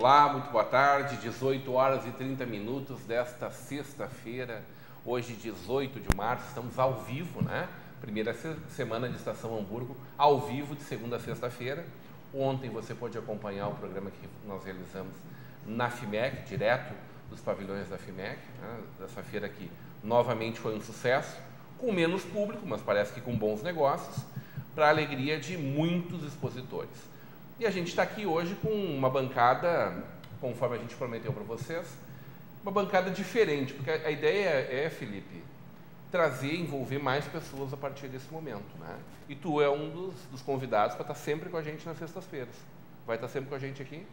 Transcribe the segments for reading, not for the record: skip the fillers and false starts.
Olá, muito boa tarde, 18 horas e 30 minutos desta sexta-feira, hoje 18 de março, estamos ao vivo, né? Primeira semana de Estação Hamburgo, ao vivo de segunda a sexta-feira. Ontem você pôde acompanhar o programa que nós realizamos na FIMEC, direto dos pavilhões da FIMEC, né? Dessa feira que novamente foi um sucesso, com menos público, mas parece que com bons negócios, para a alegria de muitos expositores. E a gente está aqui hoje com uma bancada, conforme a gente prometeu para vocês, uma bancada diferente, porque a ideia é, Felipe, trazer, envolver mais pessoas a partir desse momento, né? E tu é um dos convidados para estar sempre com a gente nas sextas-feiras. Vai estar sempre com a gente aqui?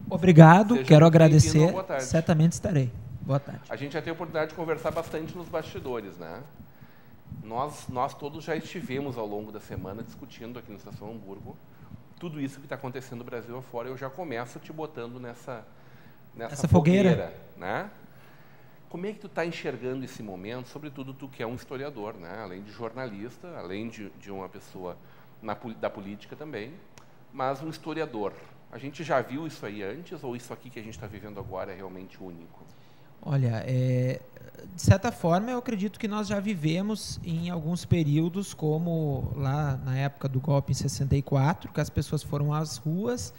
Obrigado, Seja quero agradecer. Boa tarde. Certamente estarei. Boa tarde. A gente já teve a oportunidade de conversar bastante nos bastidores, né? Nós todos já estivemos ao longo da semana discutindo aqui no Estação Hamburgo tudo isso que está acontecendo no Brasil afora. Eu já começo te botando nessa fogueira, né? Como é que tu está enxergando esse momento, sobretudo tu que é um historiador, né? Além de jornalista, além de uma pessoa da política também, mas um historiador. A gente já viu isso aí antes ou isso aqui que a gente está vivendo agora é realmente único? Olha, de certa forma eu acredito que nós já vivemos em alguns períodos, como lá na época do golpe em 64, que as pessoas foram às ruas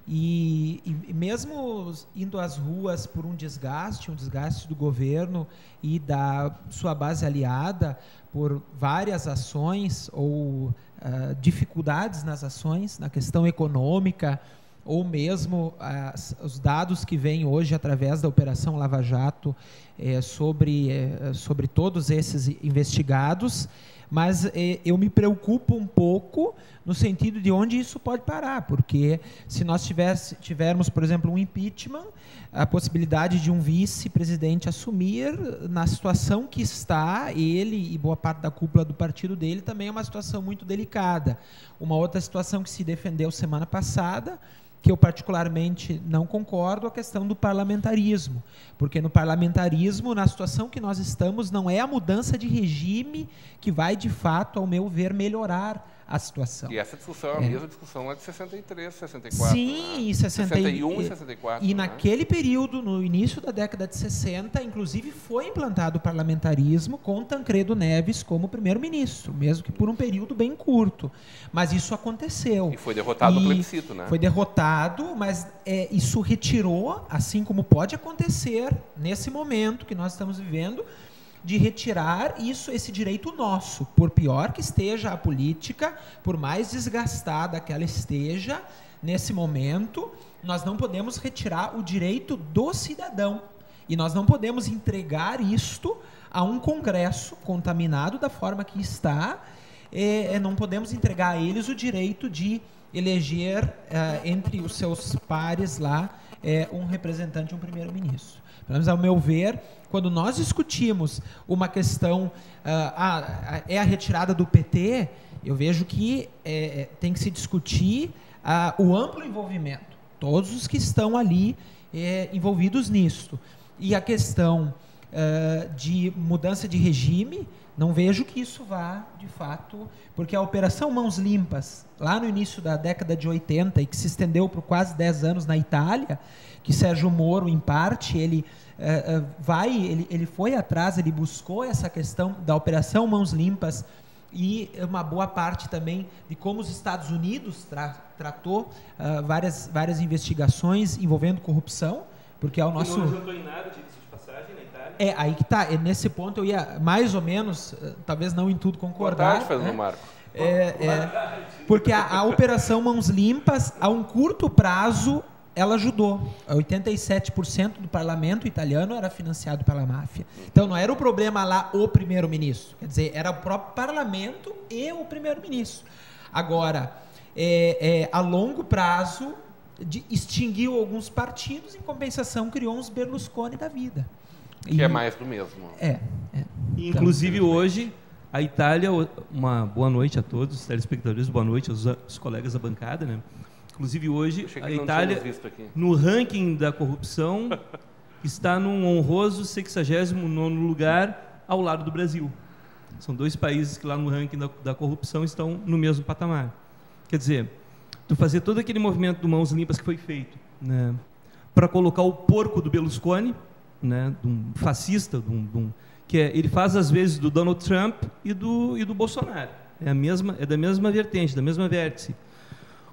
e mesmo indo às ruas por um desgaste do governo e da sua base aliada, por várias ações ou dificuldades nas ações, na questão econômica, ou mesmo os dados que vêm hoje através da Operação Lava Jato sobre todos esses investigados, mas eu me preocupo um pouco no sentido de onde isso pode parar, porque se nós tivermos, por exemplo, um impeachment, a possibilidade de um vice-presidente assumir, na situação que está, ele e boa parte da cúpula do partido dele, também é uma situação muito delicada. Uma outra situação que se defendeu semana passada, que eu particularmente não concordo, a questão do parlamentarismo, porque no parlamentarismo, na situação que nós estamos, não é a mudança de regime que vai, de fato, ao meu ver, melhorar a situação. E essa discussão é a mesma discussão lá de 63, 64. Sim, né? 61 e 64. E né? naquele período, no início da década de 60, inclusive foi implantado o parlamentarismo com Tancredo Neves como primeiro-ministro, mesmo que por um período bem curto. Mas isso aconteceu. E foi derrotado no plebiscito, né? Foi derrotado, mas isso retirou, assim como pode acontecer nesse momento que nós estamos vivendo, de retirar esse direito nosso, por pior que esteja a política, por mais desgastada que ela esteja, nesse momento, nós não podemos retirar o direito do cidadão. E nós não podemos entregar isto a um Congresso contaminado da forma que está, não podemos entregar a eles o direito de eleger entre os seus pares lá um representante, um primeiro-ministro. Pelo menos, ao meu ver, quando nós discutimos uma questão, é a retirada do PT, eu vejo que tem que se discutir o amplo envolvimento, todos os que estão ali envolvidos nisso. E a questão de mudança de regime, não vejo que isso vá, de fato, porque a Operação Mãos Limpas, lá no início da década de 80, e que se estendeu por quase 10 anos na Itália, que Sérgio Moro, em parte, ele foi atrás, ele buscou essa questão da Operação Mãos Limpas e uma boa parte também de como os Estados Unidos tratou várias investigações envolvendo corrupção, porque é o nosso... Não adiantou em nada, diga-se de passagem, na Itália. Aí que está, nesse ponto eu ia mais ou menos, talvez não em tudo concordar. Boa tarde, Fernando Marco. Porque a Operação Mãos Limpas, a um curto prazo, ela ajudou. 87% do parlamento italiano era financiado pela máfia. Então, não era o problema lá o primeiro-ministro. Quer dizer, era o próprio parlamento e o primeiro-ministro. Agora, a longo prazo, extinguiu alguns partidos, em compensação, criou uns Berlusconi da vida. Que é mais do mesmo. Inclusive, hoje, a Itália... Uma boa noite a todos os telespectadores, boa noite aos colegas da bancada, né? Inclusive, hoje, a Itália, no ranking da corrupção, está num honroso 69º lugar ao lado do Brasil. São dois países que lá no ranking da corrupção estão no mesmo patamar. Quer dizer, tu fazer todo aquele movimento do Mãos Limpas que foi feito né, para colocar o porco do Berlusconi, né, de um fascista, ele faz às vezes do Donald Trump e do Bolsonaro. É da mesma vertente, da mesma vértice.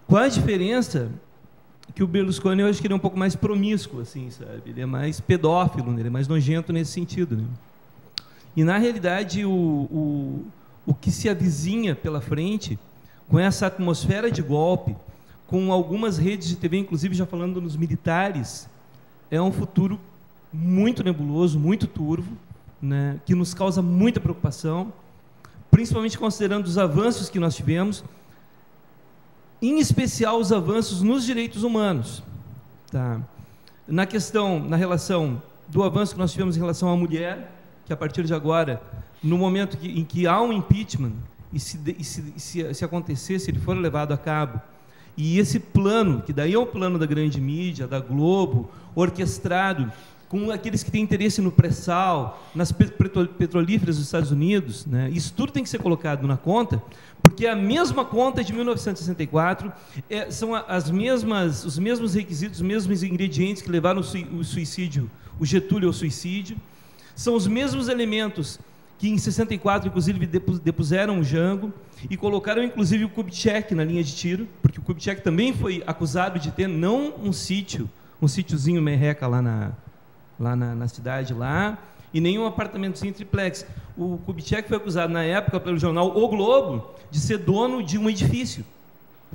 Qual a diferença? Que o Berlusconi, eu acho que ele é um pouco mais promíscuo, assim, sabe? Ele é mais pedófilo, né? Ele é mais nojento nesse sentido, né? E, na realidade, o que se avizinha pela frente, com essa atmosfera de golpe, com algumas redes de TV, inclusive já falando nos militares, é um futuro muito nebuloso, muito turvo, né? Que nos causa muita preocupação, principalmente considerando os avanços que nós tivemos, em especial os avanços nos direitos humanos. Tá? Na relação do avanço que nós tivemos em relação à mulher, que a partir de agora, no momento em que há um impeachment, e se acontecer, se ele for levado a cabo, e esse plano, que daí é o plano da grande mídia, da Globo, orquestrado com aqueles que têm interesse no pré-sal, nas petrolíferas dos Estados Unidos, né? Isso tudo tem que ser colocado na conta, porque a mesma conta de 1964 são os mesmos requisitos, os mesmos ingredientes que levaram o suicídio, o Getúlio ao suicídio, são os mesmos elementos que em 64, inclusive, depuseram o Jango e colocaram, inclusive, o Kubitschek na linha de tiro, porque o Kubitschek também foi acusado de ter, não um sítiozinho merreca lá na cidade, e nem um apartamentozinho triplex. O Kubitschek foi acusado, na época, pelo jornal O Globo, de ser dono de um edifício,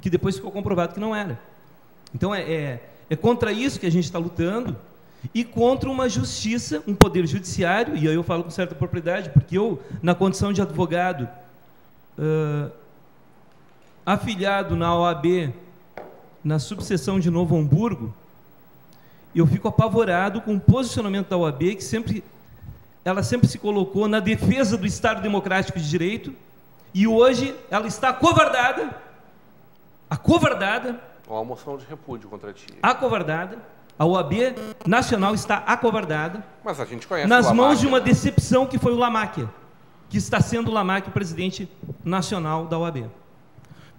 que depois ficou comprovado que não era. Então, é contra isso que a gente está lutando, e contra uma justiça, um poder judiciário, e aí eu falo com certa propriedade, porque eu, na condição de advogado, afiliado na OAB, na subseção de Novo Hamburgo, eu fico apavorado com o posicionamento da OAB, que ela sempre se colocou na defesa do Estado Democrático de Direito, e hoje ela está acovardada. Ou a moção de repúdio contra ti. Acovardada. A OAB Nacional está acovardada. Mas a gente conhece nas mãos de uma decepção que foi o Lamáquia, que está sendo o Lamáquia o presidente nacional da OAB.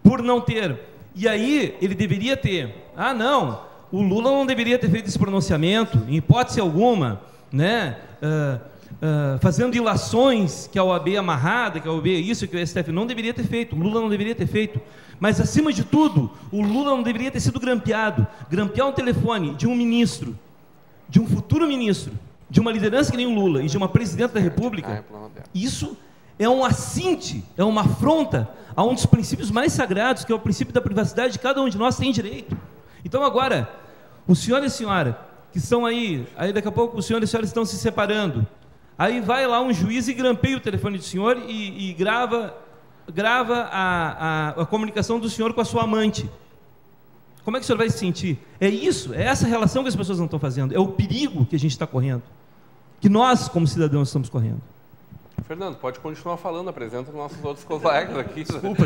Por não ter. E aí ele deveria ter. Não, o Lula não deveria ter feito esse pronunciamento, em hipótese alguma, né? Fazendo ilações que a OAB é amarrada, que a OAB é isso, que o STF não deveria ter feito, o Lula não deveria ter feito. Mas, acima de tudo, o Lula não deveria ter sido grampeado. Grampear um telefone de um ministro, de um futuro ministro, de uma liderança que nem o Lula e de uma presidente da República, isso é um assinte, é uma afronta a um dos princípios mais sagrados, que é o princípio da privacidade de cada um de nós tem direito. Então, agora, o senhor e a senhora, que estão aí daqui a pouco o senhor e a senhora estão se separando, aí vai lá um juiz e grampeia o telefone do senhor e grava a comunicação do senhor com a sua amante. Como é que o senhor vai se sentir? É isso, é essa relação que as pessoas não estão fazendo, é o perigo que a gente está correndo, que nós, como cidadãos, estamos correndo. Fernando, pode continuar falando, apresenta os nossos outros colegas aqui. Desculpa.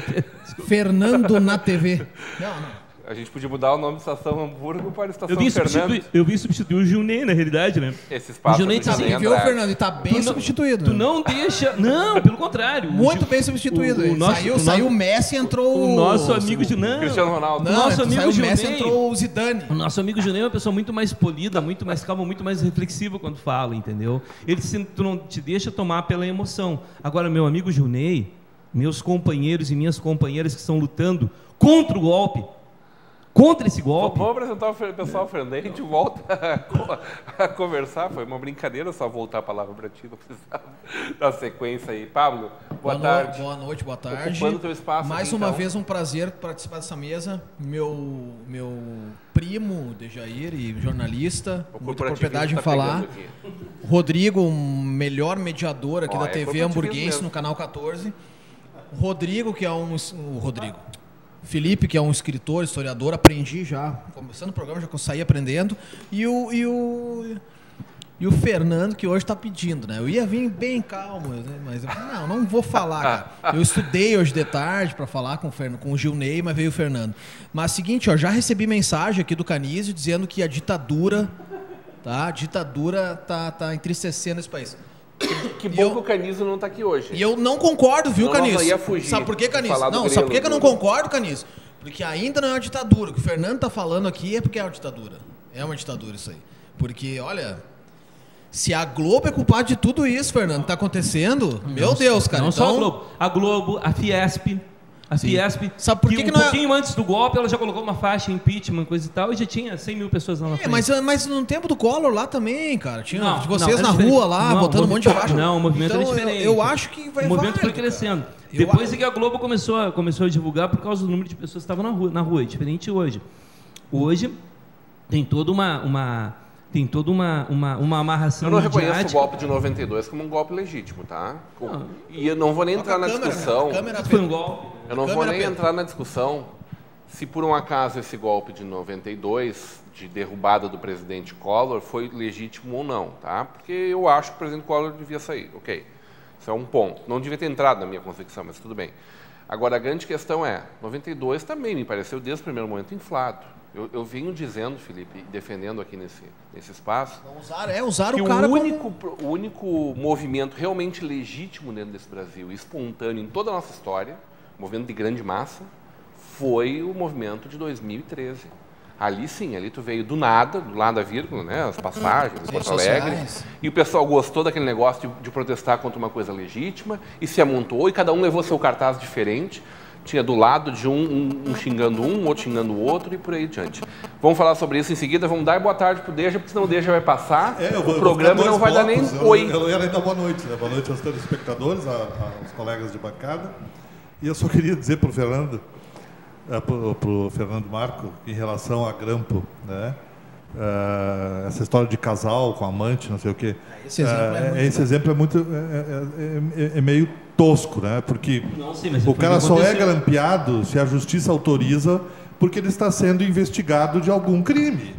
Fernando na TV. Não. A gente podia mudar o nome da Estação Hamburgo para a Estação Fernando. Eu vim substituir o Gilney, na realidade, né? Esse espaço. O Gilney tá bem, viu, Fernando? E tá bem substituído. Tu não deixa... Não, pelo contrário. Muito bem substituído. Saiu o Messi e entrou o nosso amigo Cristiano Ronaldo. Saiu o Messi e entrou o Zidane. O nosso amigo Gilney é uma pessoa muito mais polida, muito mais calma, muito mais reflexiva quando fala, entendeu? Tu não te deixa tomar pela emoção. Agora, meu amigo Gilney, meus companheiros e minhas companheiras que estão lutando contra o golpe, contra esse golpe. Vamos apresentar o pessoal, Fernando, a gente volta a conversar. Foi uma brincadeira só voltar a palavra para ti, não precisava da sequência aí. Pablo, boa tarde. Boa noite, boa tarde. Ocupando o teu espaço. Mais aqui, uma então. vez um prazer participar dessa mesa. Meu primo, Dejair, e jornalista, muita propriedade em falar. Rodrigo, o melhor mediador aqui da TV hamburguense mesmo. No Canal 14. Rodrigo, que é Felipe, que é um escritor, historiador, aprendi já, começando o programa, já saí aprendendo, e o Fernando, que hoje está pedindo, né? Eu ia vir bem calmo, mas não vou falar, cara. Eu estudei hoje de tarde para falar com o Gilney, mas veio o Fernando. Mas seguinte, já recebi mensagem aqui do Canizio dizendo que a ditadura tá entristecendo esse país. Que bom que o Canizio não está aqui hoje. E eu não concordo, viu, Canizio? Ia fugir. Sabe por que, Canizio? Sabe por que eu não concordo, Canizio? Porque ainda não é uma ditadura. O que o Fernando está falando aqui é porque é uma ditadura. É uma ditadura isso aí. Porque, olha, se a Globo é culpada de tudo isso, Fernando, que tá acontecendo, meu Deus, cara. Não então... só a Globo. A Globo, a Fiesp. A Fiesp, sabe por que um pouquinho antes do golpe, ela já colocou uma faixa, impeachment, coisa e tal, e já tinha 100 mil pessoas lá na frente. Mas no tempo do Collor lá também, cara. Tinha vocês na rua lá, botando um monte de faixa. Não, o movimento era diferente. Eu acho que vai. O movimento foi crescendo. Depois é que a Globo começou a divulgar por causa do número de pessoas que estavam na rua. É diferente hoje. Hoje tem toda uma amarração. Eu não reconheço o golpe de 92 como um golpe legítimo, tá? E eu não vou nem entrar na discussão. Foi um golpe. Eu não vou nem entrar na discussão se por um acaso esse golpe de 92, de derrubada do presidente Collor, foi legítimo ou não, tá? Porque eu acho que o presidente Collor devia sair, ok. Isso é um ponto. Não devia ter entrado na minha convicção, mas tudo bem. Agora, a grande questão é, 92 também me pareceu desde o primeiro momento inflado. Eu venho dizendo, Felipe, defendendo aqui nesse espaço, usaram que o cara o único movimento realmente legítimo dentro desse Brasil, espontâneo em toda a nossa história, movimento de grande massa, foi o movimento de 2013. Ali sim, ali tu veio do nada da vírgula, né, as passagens, Porto Alegre, e o pessoal gostou daquele negócio de protestar contra uma coisa legítima, e se amontoou, e cada um levou seu cartaz diferente. Tinha do lado de um xingando um, outro xingando o outro e por aí adiante. Vamos falar sobre isso em seguida. Vamos dar boa tarde pro Deja, porque senão o Deja vai passar. O programa não vai dar nem oi. Eu ia dar boa noite, né? Boa noite aos telespectadores, aos colegas de bancada. E eu só queria dizer pro Fernando, pro Fernando Marco, em relação a Grampo, né? Essa história de casal com amante, não sei o quê. Esse exemplo é muito meio tosco, né? Porque o cara só é grampeado se a justiça autoriza, porque ele está sendo investigado de algum crime,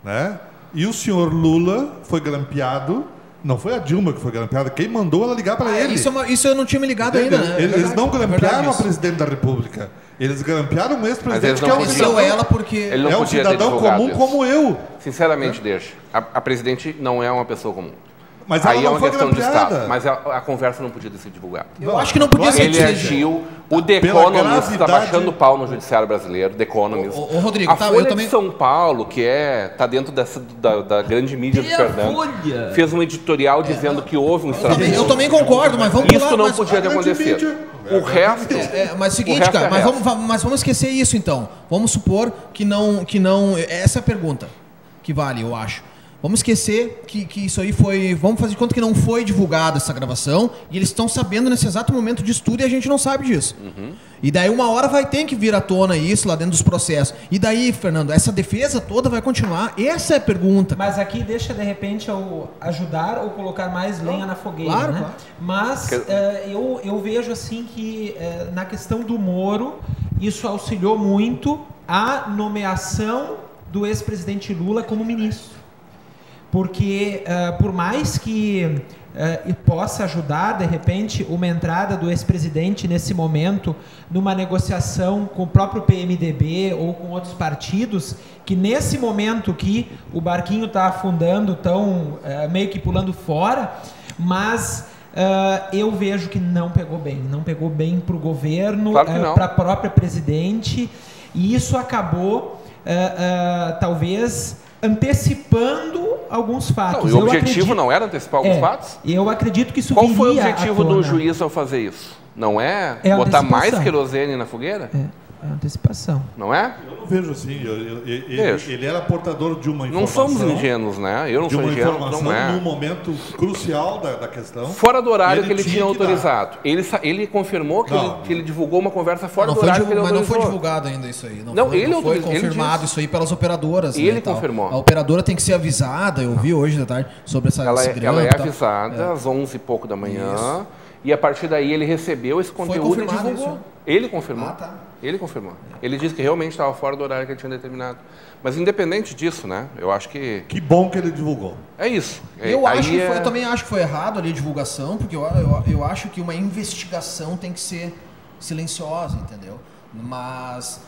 né? E o senhor Lula foi grampeado. Não foi a Dilma que foi grampeada. Quem mandou ela ligar para ele? Isso eu não tinha me ligado ainda, né? Eles não grampearam a presidente da República. Eles grampearam o ex-presidente, que é um cidadão, ela porque ele não é um cidadão comum como eu. Sinceramente, deixa. A presidente não é uma pessoa comum. Mas aí ela é não uma foi questão grampeada. de Estado. Mas a conversa não podia ter sido divulgada. Eu acho que não podia ser. Ele agiu. O The Economist está baixando o pau no judiciário brasileiro. The Economist. Rodrigo, a Folha de São Paulo, que está dentro da grande mídia do Fernando, fez um editorial dizendo que houve um extravio. Eu também concordo, mas vamos Isso não podia ter acontecido. O resto... Mas é o seguinte, cara, mas vamos esquecer isso, então. Vamos supor que não... Essa é a pergunta que vale, eu acho. Vamos esquecer que isso aí foi... Vamos fazer de conta que não foi divulgada essa gravação e eles estão sabendo nesse exato momento de estudo e a gente não sabe disso. E daí uma hora vai ter que vir à tona isso lá dentro dos processos. E daí, Fernando, essa defesa toda vai continuar? Essa é a pergunta. Mas aqui deixa, de repente, eu ajudar ou colocar mais lenha na fogueira, claro, né? Claro. Mas eu vejo assim que na questão do Moro, isso auxiliou muito a nomeação do ex-presidente Lula como ministro. Porque, por mais que possa ajudar, de repente, uma entrada do ex-presidente nesse momento, numa negociação com o próprio PMDB ou com outros partidos, que nesse momento que o barquinho está afundando, estão meio que pulando fora, mas eu vejo que não pegou bem para o governo, claro para a própria presidente, e isso acabou, talvez, antecipando alguns fatos. Não, e o objetivo não era antecipar alguns fatos? Eu acredito que isso Qual foi o objetivo do juiz ao fazer isso? Não é botar mais querosene na fogueira? É antecipação. Não é? Eu não vejo assim. Ele era portador de uma informação. Não somos ingênuos, né? Eu não sou ingênuo, não é. Num momento crucial da questão. Fora do horário que ele tinha autorizado. Ele confirmou que ele divulgou uma conversa fora do horário que ele autorizou. Mas não foi divulgado ainda isso aí. Não foi confirmado isso aí pelas operadoras. Ele confirmou. A operadora tem que ser avisada, eu vi hoje da tarde, sobre essa Ela é avisada às 11 e pouco da manhã. Isso. E a partir daí ele recebeu esse conteúdo e divulgou. Isso? Ele confirmou. Tá. Ele confirmou. Ele disse que realmente estava fora do horário que ele tinha determinado. Mas independente disso, né? Eu acho que... Que bom que ele divulgou. É isso. Eu também acho que foi errado ali a divulgação, porque eu acho que uma investigação tem que ser silenciosa, entendeu? Mas...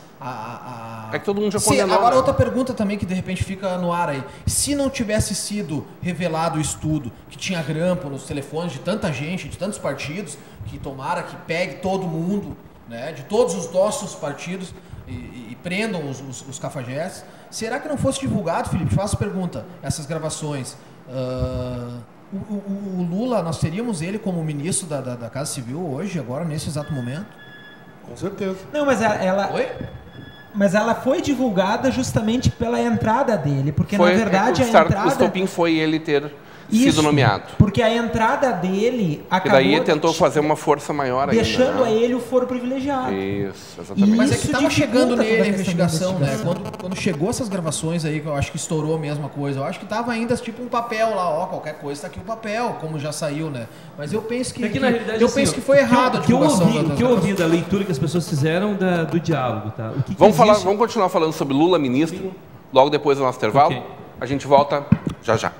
É que todo mundo já condenou. Agora, outra pergunta também que de repente fica no ar aí. Se não tivesse sido revelado o estudo que tinha grampo nos telefones de tanta gente, de tantos partidos, que tomara que pegue todo mundo, né, de todos os nossos partidos, e prendam os cafajestes. Será que não fosse divulgado, Felipe? Faço pergunta, essas gravações. O Lula, nós teríamos ele como ministro da Casa Civil hoje, agora, nesse exato momento? Com certeza. Não, mas ela... Oi? Mas ela foi divulgada justamente pela entrada dele, porque na verdade o estopim foi ele ter sido nomeado. Porque a entrada dele acabou... E daí tentou fazer uma força maior ainda. Deixando a ele o foro privilegiado. Isso, exatamente. Mas é que estava chegando nele a investigação, né? Quando chegou essas gravações aí, que eu acho que estourou a mesma coisa, eu acho que estava ainda tipo um papel lá, ó, qualquer coisa, está aqui o papel, como já saiu, né? Mas eu penso que... na realidade, penso que foi errado a divulgação. O que eu ouvi da leitura que as pessoas fizeram do diálogo, tá? Vamos continuar falando sobre Lula ministro, logo depois do nosso intervalo. A gente volta já já.